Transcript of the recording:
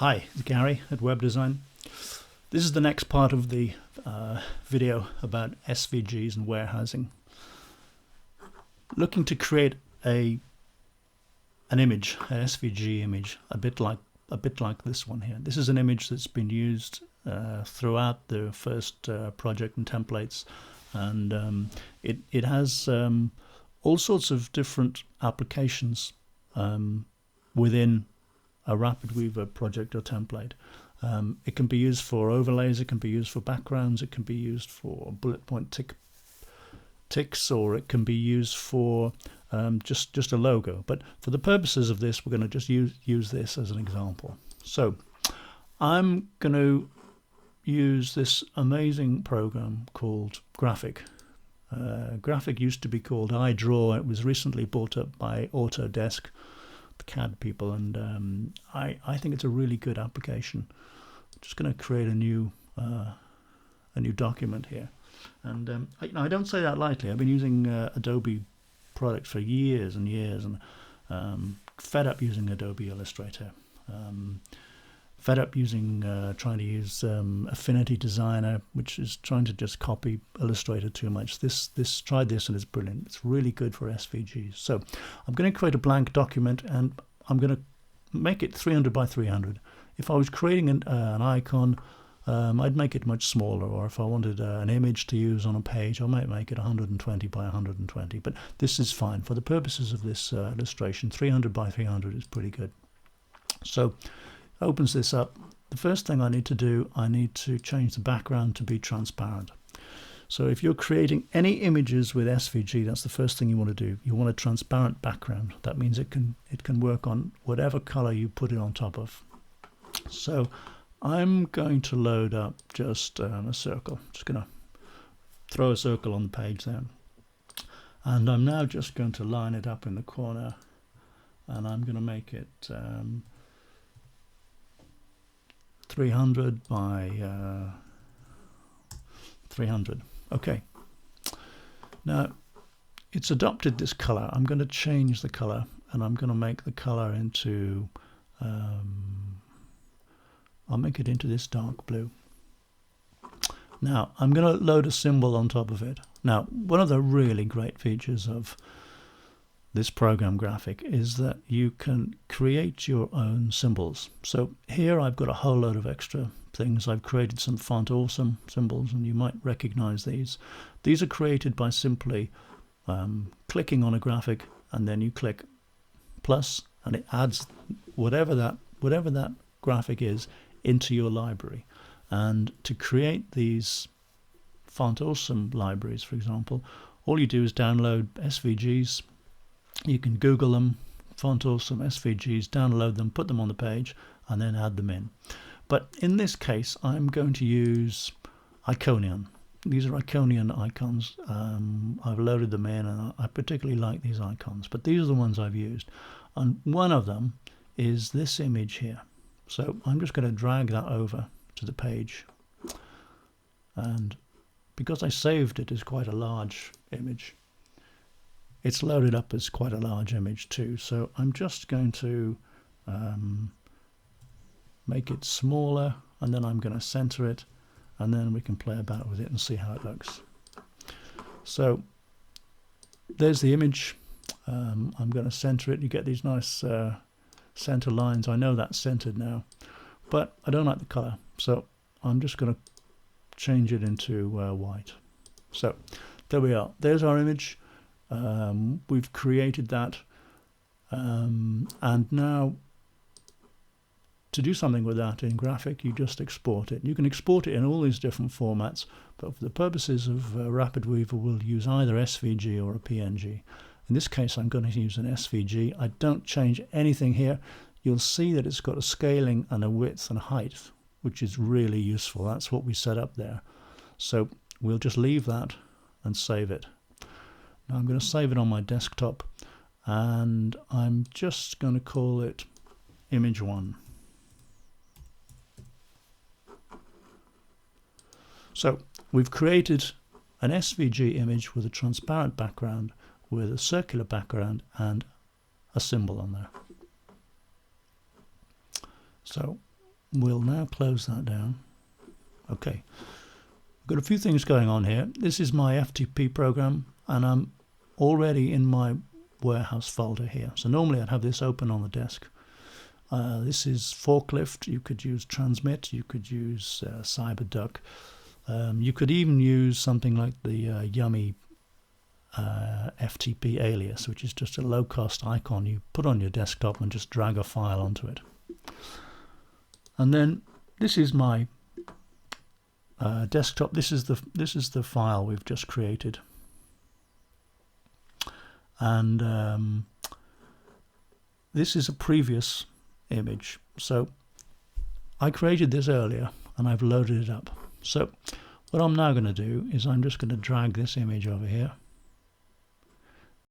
Hi, it's Gary at Webdeersign. This is the next part of the video about SVGs and warehousing. Looking to create an image, an SVG image, a bit like this one here. This is an image that's been used throughout the first project and templates, and it has all sorts of different applications within a RapidWeaver project or template. It can be used for overlays, it can be used for backgrounds, it can be used for bullet point ticks, or it can be used for just a logo. But for the purposes of this, we're going to just use this as an example. So I'm going to use this amazing program called Graphic. Graphic used to be called iDraw. It was recently bought up by Autodesk, the CAD people, and I think it's a really good application. I'm just going to create a new document here, and I don't say that lightly. I've been using Adobe products for years and years, and fed up using Adobe Illustrator, fed up using trying to use Affinity Designer, which is trying to just copy Illustrator too much. Tried this and it's brilliant. It's really good for SVGs. So I'm going to create a blank document, and I'm going to make it 300 by 300. If I was creating an icon, I'd make it much smaller, or if I wanted an image to use on a page, I might make it 120 by 120. But this is fine for the purposes of this illustration. 300 by 300 is pretty good. So opens this up. The first thing I need to do, I need to change the background to be transparent. So if you're creating any images with SVG, that's the first thing you want to do. You want a transparent background. That means it can work on whatever color you put it on top of. So I'm going to load up just a circle. Just going to throw a circle on the page there. And I'm now just going to line it up in the corner, and I'm going to make it 300 by 300. Okay. Now it's adopted this color. I'm going to change the color, and I'm going to make the color into I'll make it into this dark blue. Now I'm going to load a symbol on top of it. Now, one of the really great features of this program Graphic is that you can create your own symbols. So here I've got a whole load of extra things. I've created some font awesome symbols, and you might recognize these. These are created by simply clicking on a graphic, and then you click plus, and it adds whatever that graphic is into your library. And to create these font awesome libraries, for example, all you do is download SVGs. You can Google them, font awesome SVGs, download them, put them on the page, and then add them in. But in this case, I'm going to use Iconian. These are Iconian icons. I've loaded them in, and I particularly like these icons, but these are the ones I've used. And one of them is this image here. So I'm just going to drag that over to the page. And because I saved it as quite a large image, it's loaded up as quite a large image too. So I'm just going to make it smaller, and then I'm going to center it, and then we can play about with it and see how it looks. So there's the image. I'm going to center it. You get these nice center lines. I know that's centered now, but I don't like the color, so I'm just going to change it into white. So there we are. There's our image. We've created that, and now to do something with that in Graphic, you just export it. You can export it in all these different formats, but for the purposes of RapidWeaver, we'll use either SVG or a PNG. In this case, I'm going to use an SVG. I don't change anything here. You'll see that it's got a scaling and a width and a height, which is really useful. That's what we set up there. So we'll just leave that and save it. Now I'm going to save it on my desktop, and I'm just going to call it image 1. So we've created an SVG image with a transparent background, with a circular background, and a symbol on there. So we'll now close that down. Okay, I've got a few things going on here. This is my FTP program, and I'm already in my warehouse folder here. So normally I'd have this open on the desk. This is forklift. You could use transmit. You could use cyberduck. You could even use something like the yummy FTP alias, which is just a low-cost icon you put on your desktop and just drag a file onto it. And then this is my desktop. This is the file we've just created, and this is a previous image. So I created this earlier and I've loaded it up. So what I'm now going to do is I'm just going to drag this image over here.